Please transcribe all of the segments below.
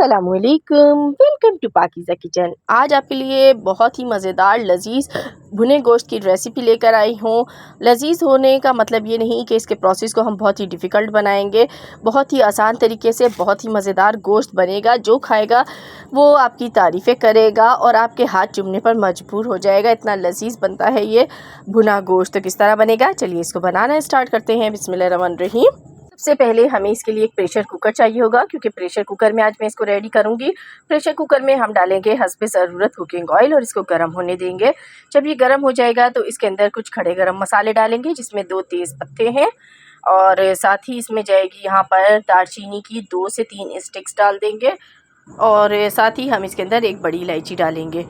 अस्सलामुअलैकुम, welcome to Pakeezah kitchen. आज आपके लिए बहुत ही मज़ेदार लजीज़ भुने गोश्त की रेसिपी लेकर आई हूँ। लजीज़ होने का मतलब ये नहीं कि इसके प्रोसेस को हम बहुत ही डिफ़िकल्ट बनाएंगे। बहुत ही आसान तरीके से बहुत ही मज़ेदार गोश्त बनेगा। जो खाएगा वो आपकी तारीफ़ें करेगा और आपके हाथ चूमने पर मजबूर हो जाएगा। इतना लजीज़ बनता है ये भुना गोश्त। तो किस तरह बनेगा, चलिए इसको बनाना स्टार्ट करते हैं। बिस्मिल्लाहिर्रहमानिर्रहीम। सबसे पहले हमें इसके लिए एक प्रेशर कुकर चाहिए होगा, क्योंकि प्रेशर कुकर में आज मैं इसको रेडी करूंगी। प्रेशर कुकर में हम डालेंगे हस्बे ज़रूरत कुकिंग ऑयल और इसको गर्म होने देंगे। जब ये गर्म हो जाएगा तो इसके अंदर कुछ खड़े गरम मसाले डालेंगे, जिसमें 2 तेज़ पत्ते हैं और साथ ही इसमें जाएगी यहाँ पर दालचीनी की 2 से 3 स्टिक्स डाल देंगे और साथ ही हम इसके अंदर एक बड़ी इलायची डालेंगे।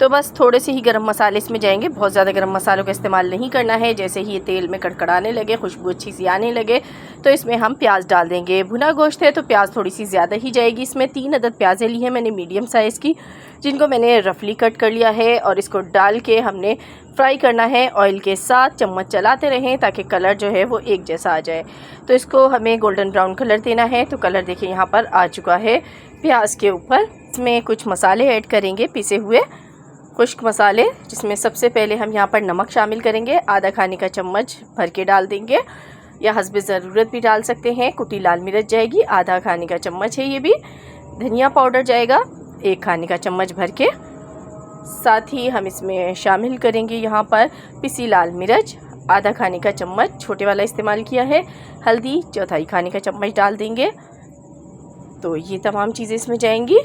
तो बस थोड़े से ही गरम मसाले इसमें जाएंगे, बहुत ज़्यादा गरम मसालों का इस्तेमाल नहीं करना है। जैसे ही ये तेल में कड़कड़ाने लगे, खुशबू अच्छी सी आने लगे, तो इसमें हम प्याज डाल देंगे। भुना गोश्त है तो प्याज थोड़ी सी ज़्यादा ही जाएगी। इसमें 3 अदद प्याज़ें ली हैं मैंने मीडियम साइज़ की, जिनको मैंने रफली कट कर लिया है और इसको डाल के हमने फ्राई करना है ऑयल के साथ। चम्मच चलाते रहें ताकि कलर जो है वो एक जैसा आ जाए। तो इसको हमें गोल्डन ब्राउन कलर देना है। तो कलर देखिए यहाँ पर आ चुका है प्याज के ऊपर। इसमें कुछ मसाले ऐड करेंगे, पिसे हुए खुश्क मसाले, जिसमें सबसे पहले हम यहाँ पर नमक शामिल करेंगे। आधा खाने का चम्मच भर के डाल देंगे, या हस्बे ज़रूरत भी डाल सकते हैं। कुटी लाल मिर्च जाएगी, आधा खाने का चम्मच है ये भी। धनिया पाउडर जाएगा 1 खाने का चम्मच भर के। साथ ही हम इसमें शामिल करेंगे यहाँ पर पिसी लाल मिर्च, आधा खाने का चम्मच, छोटे वाला इस्तेमाल किया है। हल्दी 1/4 खाने का चम्मच डाल देंगे। तो ये तमाम चीज़ें इसमें जाएंगी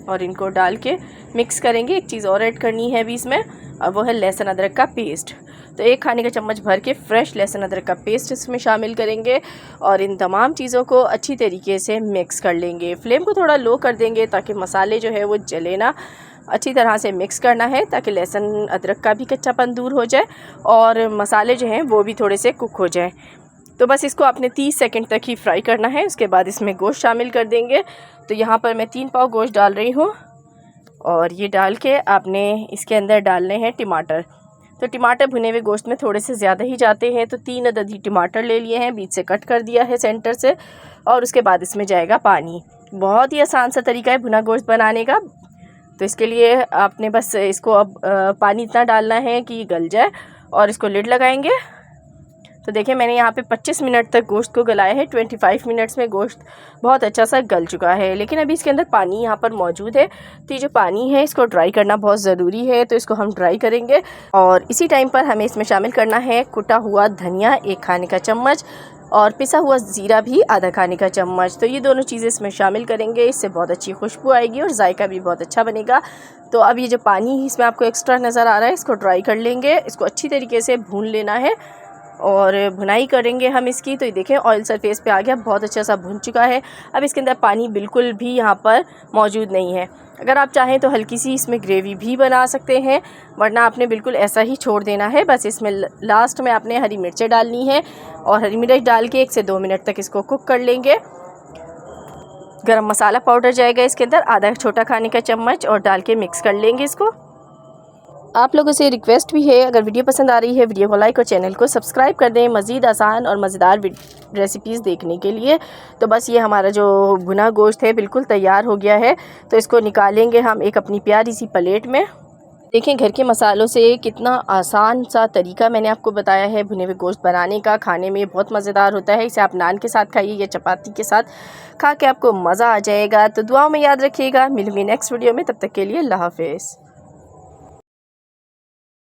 और इनको डाल के मिक्स करेंगे। एक चीज़ और ऐड करनी है अभी इसमें, और वो है लहसुन अदरक का पेस्ट। तो 1 खाने का चम्मच भर के फ्रेश लहसुन अदरक का पेस्ट इसमें शामिल करेंगे और इन तमाम चीज़ों को अच्छी तरीके से मिक्स कर लेंगे। फ्लेम को थोड़ा लो कर देंगे ताकि मसाले जो है वो जले ना। अच्छी तरह से मिक्स करना है ताकि लहसुन अदरक का भी कच्चापन दूर हो जाए और मसाले जो हैं वो भी थोड़े से कुक हो जाएँ। तो बस इसको आपने 30 सेकंड तक ही फ्राई करना है। उसके बाद इसमें गोश्त शामिल कर देंगे। तो यहाँ पर मैं 3 पाव गोश्त डाल रही हूँ और ये डाल के आपने इसके अंदर डालने हैं टमाटर। तो टमाटर भुने हुए गोश्त में थोड़े से ज़्यादा ही जाते हैं, तो 3 अदद ही टमाटर ले लिए हैं, बीच से कट कर दिया है सेंटर से। और उसके बाद इसमें जाएगा पानी। बहुत ही आसान सा तरीका है भुना गोश्त बनाने का। तो इसके लिए आपने बस इसको अब पानी इतना डालना है कि ये गल जाए और इसको लिड लगाएंगे। तो देखिए मैंने यहाँ पे 25 मिनट तक गोश्त को गलाया है। 25 मिनट्स में गोश्त बहुत अच्छा सा गल चुका है, लेकिन अभी इसके अंदर पानी यहाँ पर मौजूद है। तो ये जो पानी है इसको ड्राई करना बहुत ज़रूरी है, तो इसको हम ड्राई करेंगे। और इसी टाइम पर हमें इसमें शामिल करना है कुटा हुआ धनिया 1 खाने का चम्मच और पिसा हुआ ज़ीरा भी आधा खाने का चम्मच। तो ये दोनों चीज़ें इसमें शामिल करेंगे, इससे बहुत अच्छी खुशबू आएगी और जायका भी बहुत अच्छा बनेगा। तो अब ये जो पानी इसमें आपको एक्स्ट्रा नज़र आ रहा है, इसको ड्राई कर लेंगे। इसको अच्छी तरीके से भून लेना है और भुनाई करेंगे हम इसकी। तो ये देखें ऑयल सरफेस पे आ गया, बहुत अच्छा सा भुन चुका है। अब इसके अंदर पानी बिल्कुल भी यहाँ पर मौजूद नहीं है। अगर आप चाहें तो हल्की सी इसमें ग्रेवी भी बना सकते हैं, वरना आपने बिल्कुल ऐसा ही छोड़ देना है। बस इसमें लास्ट में आपने हरी मिर्चें डालनी है और हरी मिर्च डाल के 1 से 2 मिनट तक इसको कुक कर लेंगे। गरम मसाला पाउडर जाएगा इसके अंदर आधा छोटा खाने का चम्मच और डाल के मिक्स कर लेंगे इसको। आप लोगों से रिक्वेस्ट भी है, अगर वीडियो पसंद आ रही है वीडियो को लाइक और चैनल को सब्सक्राइब कर दें मज़ीद आसान और मज़ेदार रेसिपीज़ देखने के लिए। तो बस ये हमारा जो भुना गोश्त है बिल्कुल तैयार हो गया है। तो इसको निकालेंगे हम एक अपनी प्यारी सी प्लेट में। देखें घर के मसालों से कितना आसान सा तरीका मैंने आपको बताया है भुने हुए गोश्त बनाने का। खाने में बहुत मज़ेदार होता है। इसे आप नान के साथ खाइए या चपाती के साथ, खा के आपको मज़ा आ जाएगा। तो दुआओं में याद रखिएगा। मिलूंगी नेक्स्ट वीडियो में, तब तक के लिए अल्लाह हाफ़िज़।